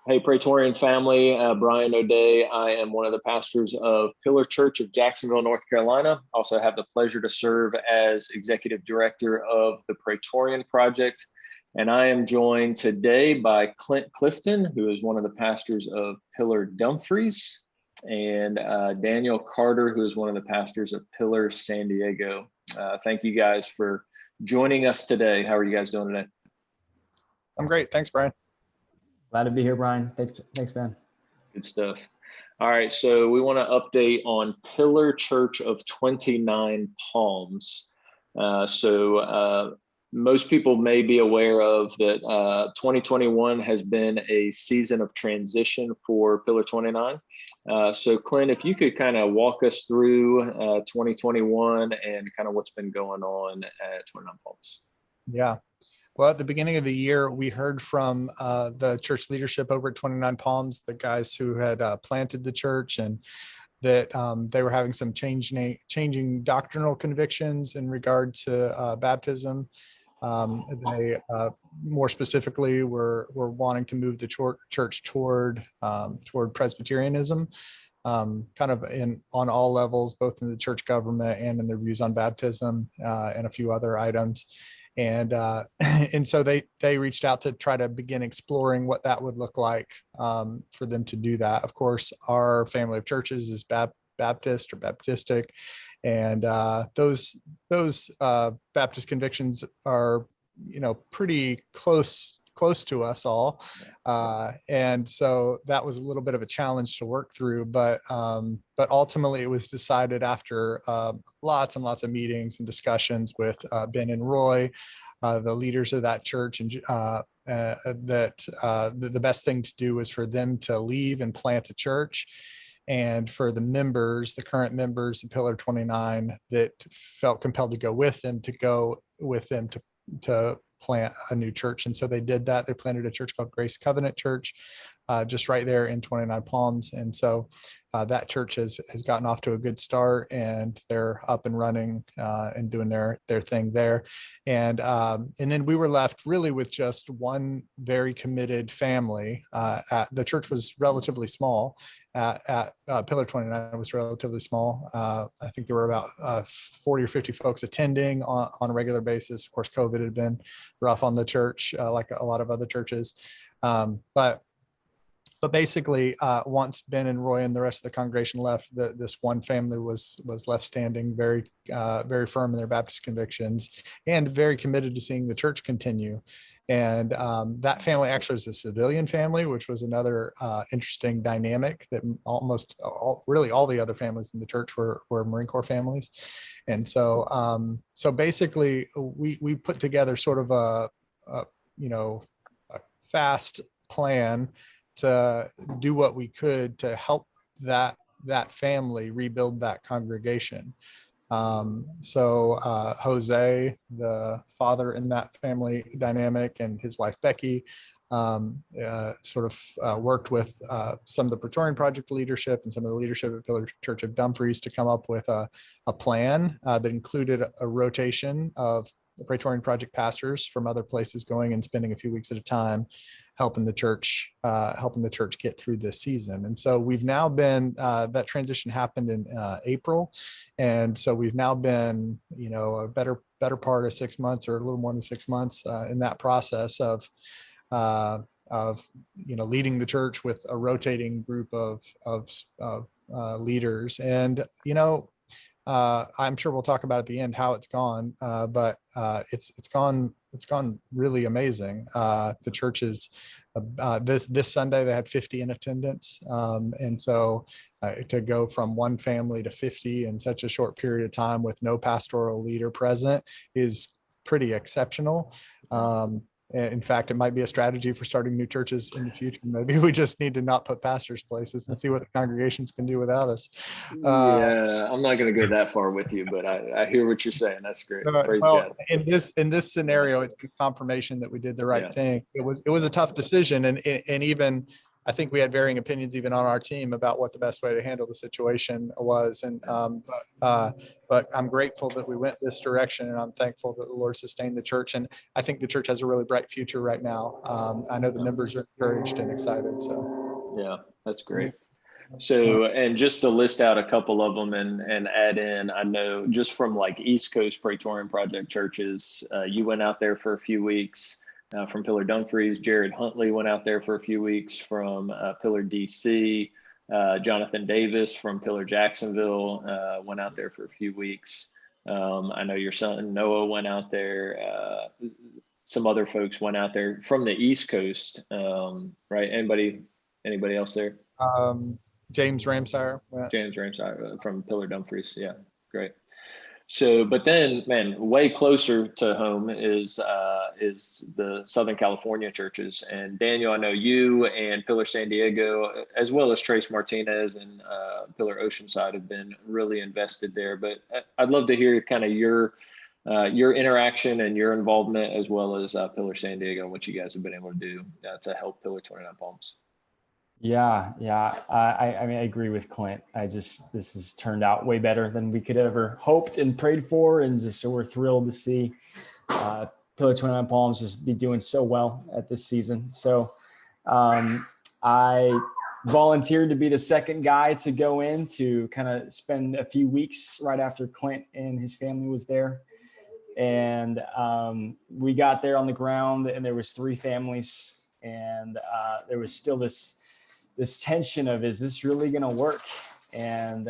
Hey, Praetorian family, Brian O'Day. I am one of the pastors of Pillar Church of Jacksonville, North Carolina. Also have the pleasure to serve as executive director of the Praetorian Project. And I am joined today by Clint Clifton, who is one of the pastors of Pillar Dumfries, and Daniel Carter, who is one of the pastors of Pillar San Diego. Thank you guys for joining us today. How are you guys doing today? I'm great. Thanks, Brian. Glad to be here, Brian. Thanks, man. Good stuff. All right, so we want to update on Pillar Church of Twentynine Palms. Most people may be aware of that 2021 has been a season of transition for Pillar 29. So Clint, if you could kind of walk us through 2021 and kind of what's been going on at 29 Palms. Yeah. Well, at the beginning of the year, we heard from the church leadership over at 29 Palms, the guys who had planted the church, and that they were having some changing doctrinal convictions in regard to baptism. They more specifically were wanting to move the church toward Presbyterianism, kind of on all levels, both in the church government and in their views on baptism, and a few other items. And so they reached out to try to begin exploring what that would look like for them to do that. Of course, our family of churches is Baptist or Baptistic, and those Baptist convictions are, pretty close to us all, and so that was a little bit of a challenge to work through. But ultimately, it was decided after lots and lots of meetings and discussions with Ben and Roy, the leaders of that church, and that the best thing to do was for them to leave and plant a church. And for the members, the current members of Pillar 29 that felt compelled to go with them to plant a new church. And so they did that. They planted a church called Grace Covenant Church, just right there in 29 Palms. And so that church has gotten off to a good start, and they're up and running and doing their thing there. And then we were left really with just one very committed family. The church was relatively small. At Pillar 29 was relatively small. I think there were about 40 or 50 folks attending on a regular basis. Of course, COVID had been rough on the church, like a lot of other churches. But basically, once Ben and Roy and the rest of the congregation left, this one family was left standing, very firm in their Baptist convictions, and very committed to seeing the church continue. And that family actually was a civilian family, which was another interesting dynamic, that really all the other families in the church were Marine Corps families. And so basically, we put together sort of a fast plan to do what we could to help that family rebuild that congregation. So Jose, the father in that family dynamic, and his wife Becky sort of worked with some of the Praetorian Project leadership and some of the leadership at Pillar Church of Dumfries to come up with a plan that included a rotation of the Praetorian Project pastors from other places going and spending a few weeks at a time helping the church get through this season. And so we've now been, that transition happened in April. And so we've now been, a better part of 6 months, or a little more than 6 months in that process of leading the church with a rotating group of leaders. And, I'm sure we'll talk about at the end how it's gone, but it's gone really amazing. The church is this Sunday they had 50 in attendance, and so to go from one family to 50 in such a short period of time with no pastoral leader present is pretty exceptional. In fact, it might be a strategy for starting new churches in the future. Maybe we just need to not put pastors' places and see what the congregations can do without us. Yeah, I'm not going to go that far with you, but I hear what you're saying. That's great. Praise God. In this scenario, it's confirmation that we did the right thing. It was a tough decision, and even I think we had varying opinions even on our team about what the best way to handle the situation was. And but I'm grateful that we went this direction, and I'm thankful that the Lord sustained the church. And I think the church has a really bright future right now. I know the members are encouraged and excited. So yeah, that's great. So, and just to list out a couple of them and add in, I know just from like East Coast Praetorian Project churches, you went out there for a few weeks. From Pillar Dumfries, Jared Huntley went out there for a few weeks. From Pillar DC, Jonathan Davis from Pillar Jacksonville went out there for a few weeks. I know your son Noah went out there. Some other folks went out there from the East Coast, right? Anybody else there? James Ramsire. James Ramsire from Pillar Dumfries. Yeah, great. So, but then, man, way closer to home is the Southern California churches. And Daniel, I know you and Pillar San Diego, as well as Trace Martinez and Pillar Oceanside, have been really invested there. But I'd love to hear kind of your interaction and your involvement, as well as Pillar San Diego, and what you guys have been able to do to help Pillar 29 Palms. Yeah. I mean, I agree with Clint. This has turned out way better than we could ever hoped and prayed for. And so we're thrilled to see Pillar 29 Palms just be doing so well at this season. So I volunteered to be the second guy to go in to kind of spend a few weeks right after Clint and his family was there. And we got there on the ground, and there was 3 families, and there was still this tension of, is this really going to work? And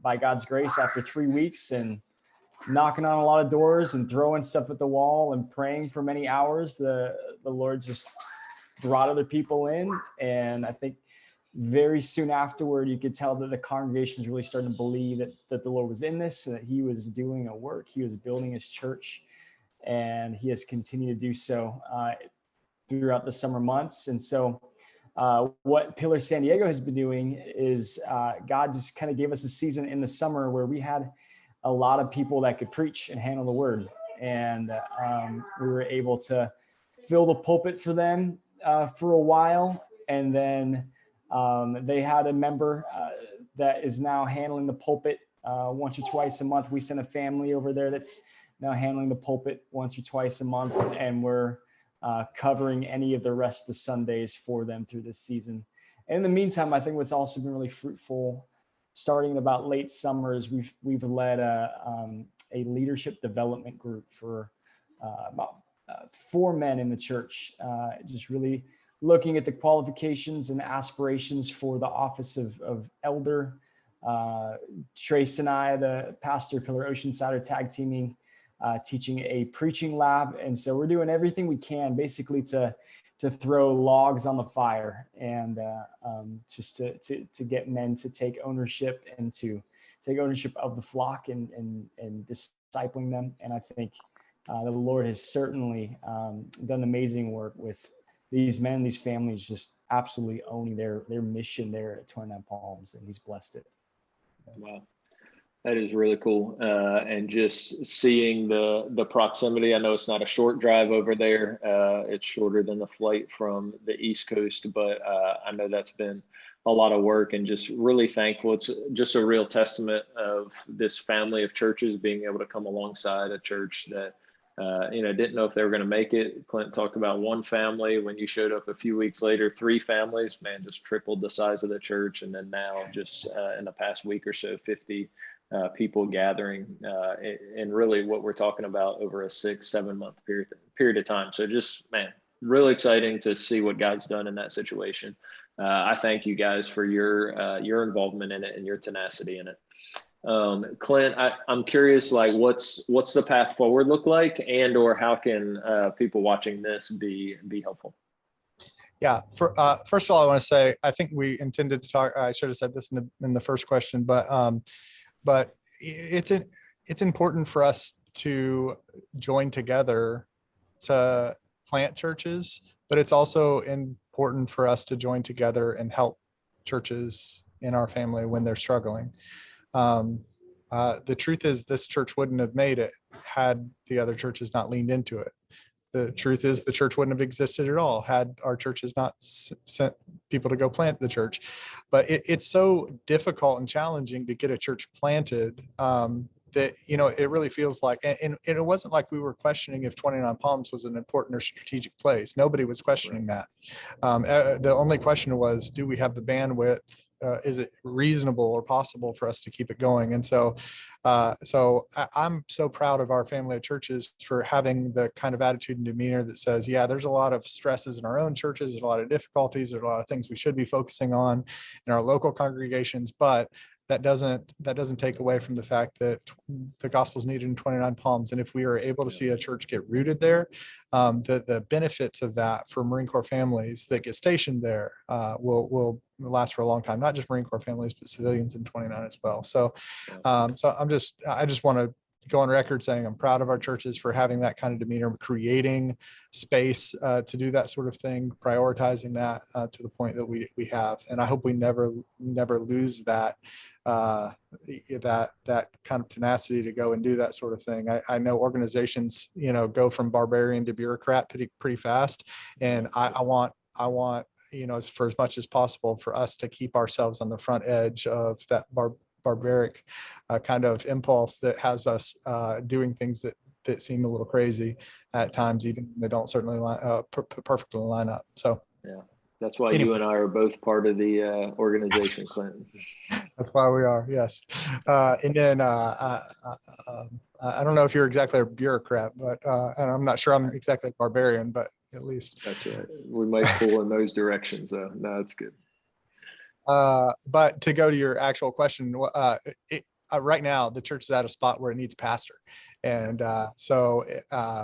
by God's grace, after 3 weeks and knocking on a lot of doors and throwing stuff at the wall and praying for many hours, the Lord just brought other people in. And I think very soon afterward, you could tell that the congregation is really starting to believe that the Lord was in this, and that he was doing a work. He was building his church, and he has continued to do so throughout the summer months. And so what Pillar San Diego has been doing is God just kind of gave us a season in the summer where we had a lot of people that could preach and handle the word. And we were able to fill the pulpit for them for a while. And then they had a member that is now handling the pulpit once or twice a month. We sent a family over there that's now handling the pulpit once or twice a month. And we're covering any of the rest of the Sundays for them through this season. And in the meantime, I think what's also been really fruitful, starting in about late summer, is we've led a leadership development group for about 4 men in the church, just really looking at the qualifications and aspirations for the office of elder. Trace and I, the pastor of Pillar Oceanside, are tag teaming, teaching a preaching lab. And so we're doing everything we can basically to throw logs on the fire, and just to get men to take ownership and to take ownership of the flock and discipling them. And I think the Lord has certainly done amazing work with these men, these families, just absolutely owning their mission there at 29 Palms, and he's blessed it. Wow. That is really cool. And just seeing the proximity, I know it's not a short drive over there. It's shorter than the flight from the East Coast, but I know that's been a lot of work, and just really thankful. It's just a real testament of this family of churches being able to come alongside a church that, didn't know if they were going to make it. Clint talked about one family. When you showed up a few weeks later, 3 families, man, just tripled the size of the church. And then now just in the past week or so, 50 people gathering, and really what we're talking about over a 6-7 month period of time. So just, man, really exciting to see what God's done in that situation. I thank you guys for your involvement in it and your tenacity in it. Clint, I'm curious, like what's the path forward look like, and or how can people watching this be helpful? Yeah. First of all, I want to say, I think we intended to talk, I should have said this in the first question, but it's important for us to join together to plant churches, but it's also important for us to join together and help churches in our family when they're struggling. The truth is, this church wouldn't have made it had the other churches not leaned into it. the truth is the church wouldn't have existed at all had our churches not sent people to go plant the church. But it's so difficult and challenging to get a church planted, that, it really feels like, and it wasn't like we were questioning if 29 Palms was an important or strategic place. Nobody was questioning that. The only question was, do we have the bandwidth? Is it reasonable or possible for us to keep it going? And so I'm so proud of our family of churches for having the kind of attitude and demeanor that says, yeah, there's a lot of stresses in our own churches, there's a lot of difficulties, there's a lot of things we should be focusing on in our local congregations, but that doesn't take away from the fact that the gospel is needed in 29 Palms. And if we are able to see a church get rooted there, the benefits of that for Marine Corps families that get stationed there will last for a long time, not just Marine Corps families, but civilians in 29 as well. So, I just want to go on record saying I'm proud of our churches for having that kind of demeanor, creating space to do that sort of thing, prioritizing that to the point that we have. And I hope we never lose that that kind of tenacity to go and do that sort of thing. I know organizations, go from barbarian to bureaucrat pretty fast. And I want, for as much as possible for us to keep ourselves on the front edge of that barbaric kind of impulse that has us doing things that seem a little crazy at times, even they don't certainly perfectly line up. So yeah, that's why you and I are both part of the organization, Clint. That's why we are, yes. And then I don't know if you're exactly a bureaucrat, but and I'm not sure I'm exactly a barbarian, but at least that's right. We might pull in those directions, though. No, it's good. But to go to your actual question, right now the church is at a spot where it needs a pastor. And so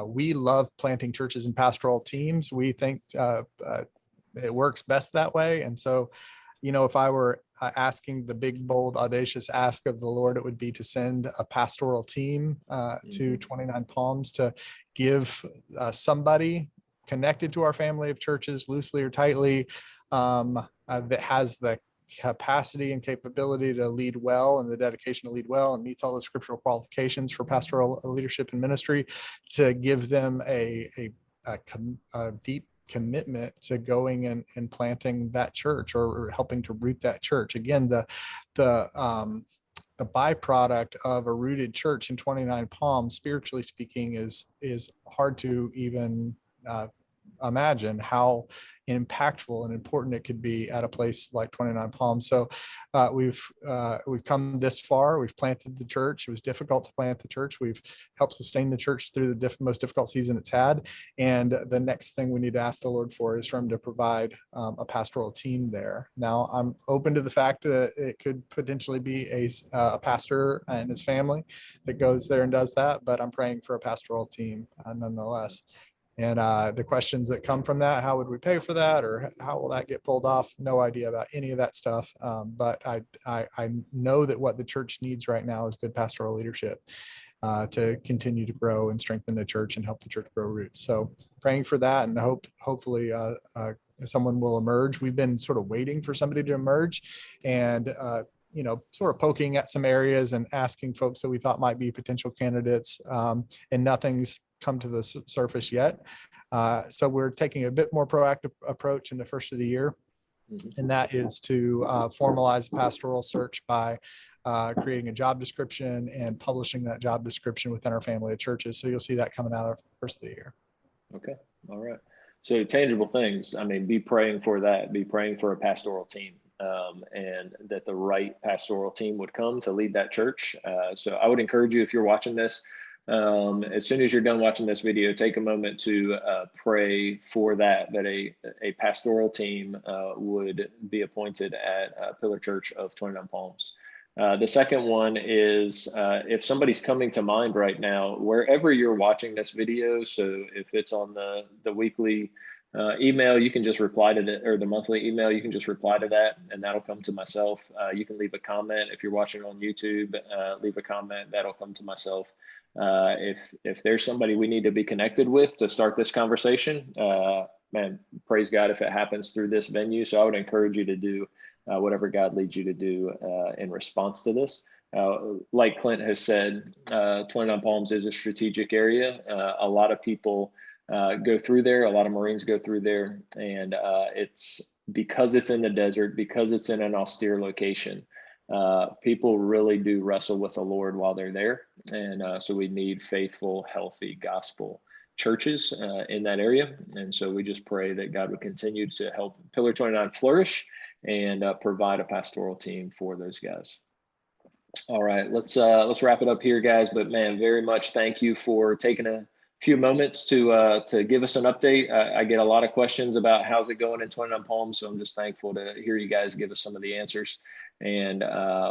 we love planting churches in pastoral teams. We think it works best that way. And so, if I were asking the big, bold, audacious ask of the Lord, it would be to send a pastoral team to 29 Palms to give somebody connected to our family of churches, loosely or tightly, that has the capacity and capability to lead well and the dedication to lead well and meets all the scriptural qualifications for pastoral leadership and ministry, to give them a deep commitment to going and planting that church or helping to root that church. Again, the byproduct of a rooted church in 29 Palms, spiritually speaking, is hard to even imagine how impactful and important it could be at a place like 29 Palms. So we've come this far. We've planted the church. It was difficult to plant the church. We've helped sustain the church through the most difficult season it's had. And the next thing we need to ask the Lord for is for him to provide a pastoral team there. Now, I'm open to the fact that it could potentially be a pastor and his family that goes there and does that, but I'm praying for a pastoral team nonetheless. And the questions that come from that, how would we pay for that, or how will that get pulled off? No idea about any of that stuff. But I know that what the church needs right now is good pastoral leadership to continue to grow and strengthen the church and help the church grow roots. So praying for that, and hopefully someone will emerge. We've been sort of waiting for somebody to emerge, and sort of poking at some areas and asking folks that we thought might be potential candidates, and nothing's come to the surface yet. So we're taking a bit more proactive approach in the first of the year, and that is to formalize a pastoral search by creating a job description and publishing that job description within our family of churches. So you'll see that coming out of the first of the year. Okay. All right. So tangible things. I mean, be praying for that. Be praying for a pastoral team, and that the right pastoral team would come to lead that church. So I would encourage you, if you're watching this, as soon as you're done watching this video, take a moment to pray for that a pastoral team would be appointed at Pillar Church of 29 Palms. The second one is if somebody's coming to mind right now, wherever you're watching this video, so if it's on the weekly email, you can just reply to that, or the monthly email, you can just reply to that, and that'll come to myself. You can leave a comment. If you're watching on YouTube, leave a comment, that'll come to myself. If there's somebody we need to be connected with to start this conversation, man, praise God if it happens through this venue. So I would encourage you to do whatever God leads you to do in response to this. Like Clint has said, 29 Palms is a strategic area. A lot of people go through there. A lot of Marines go through there, and it's because it's in the desert, because it's in an austere location. People really do wrestle with the Lord while they're there, and so we need faithful, healthy gospel churches in that area. And so we just pray that God would continue to help Pillar 29 flourish and provide a pastoral team for those guys. All right, let's wrap it up here, guys. But man, very much thank you for taking a few moments to give us an update. I get a lot of questions about how's it going in 29 Palms, so I'm just thankful to hear you guys give us some of the answers. And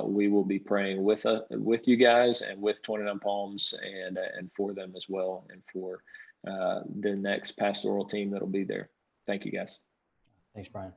we will be praying with you guys and with 29 Palms and for them as well, and for the next pastoral team that'll be there. Thank you, guys. Thanks, Brian.